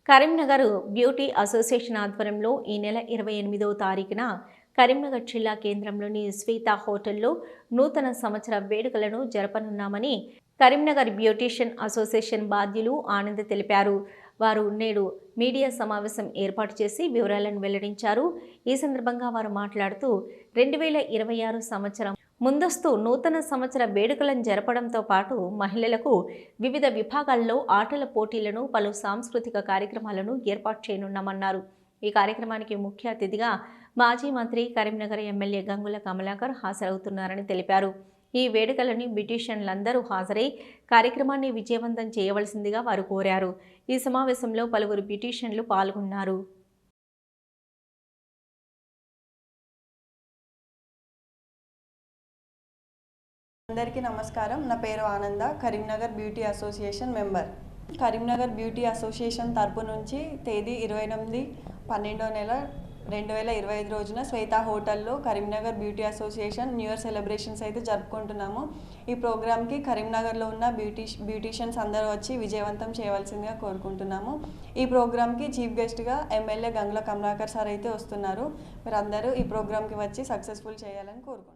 Karimnagar beauty association ఆధ్వర్యంలో ఈ నెల 28వ తారీఖున కరీంనగర్ జిల్లా కేంద్రంలోని శ్వేత హోటల్లో నూతన సంవత్సర వేడుకలను జరపనున్నామని కరీంనగర్ బ్యూటీషియన్ అసోసియేషన్ బాధ్యులు ఆనంద్ తెలిపారు. వారు నేడు మీడియా సమావేశం ఏర్పాటు చేసి వివరాలను వెల్లడించారు. ఈ సందర్భంగా వారు మాట్లాడుతూ 2026 సంవత్సరం ముందస్తు నూతన సంవత్సర వేడుకలను జరపడంతో పాటు మహిళలకు వివిధ విభాగాల్లో ఆటల పోటీలను, పలు సాంస్కృతిక కార్యక్రమాలను ఏర్పాటు చేయనున్నామన్నారు. ఈ కార్యక్రమానికి ముఖ్య అతిథిగా మాజీ మంత్రి, కరీంనగర్ ఎమ్మెల్యే గంగుల కమలాకర్ హాజరవుతున్నారని తెలిపారు. ఈ వేడుకలని బ్యూటీషియన్లందరూ హాజరై కార్యక్రమాన్ని విజయవంతం చేయవలసిందిగా వారు కోరారు. ఈ సమావేశంలో పలువురు బ్యూటీషియన్లు పాల్గొన్నారు. అందరికీ నమస్కారం. నా పేరు ఆనంద, Karimnagar beauty association member. Karimnagar beauty association తరపు నుంచి తేదీ 28/12/2025 రోజున శ్వేత హోటల్లో Karimnagar beauty association new year celebrations అయితే జరుపుకుంటున్నాము. ఈ ప్రోగ్రామ్కి కరీంనగర్లో ఉన్న బ్యూటీషియన్స్ అందరూ వచ్చి విజయవంతం చేయవలసిందిగా కోరుకుంటున్నాము. ఈ ప్రోగ్రామ్కి చీఫ్ గెస్ట్గా ఎమ్మెల్యే గంగుల కమలాకర్ సార్ అయితే వస్తున్నారు. మీరు అందరూ ఈ ప్రోగ్రామ్కి వచ్చి సక్సెస్ఫుల్ చేయాలని కోరుకుంటున్నాను.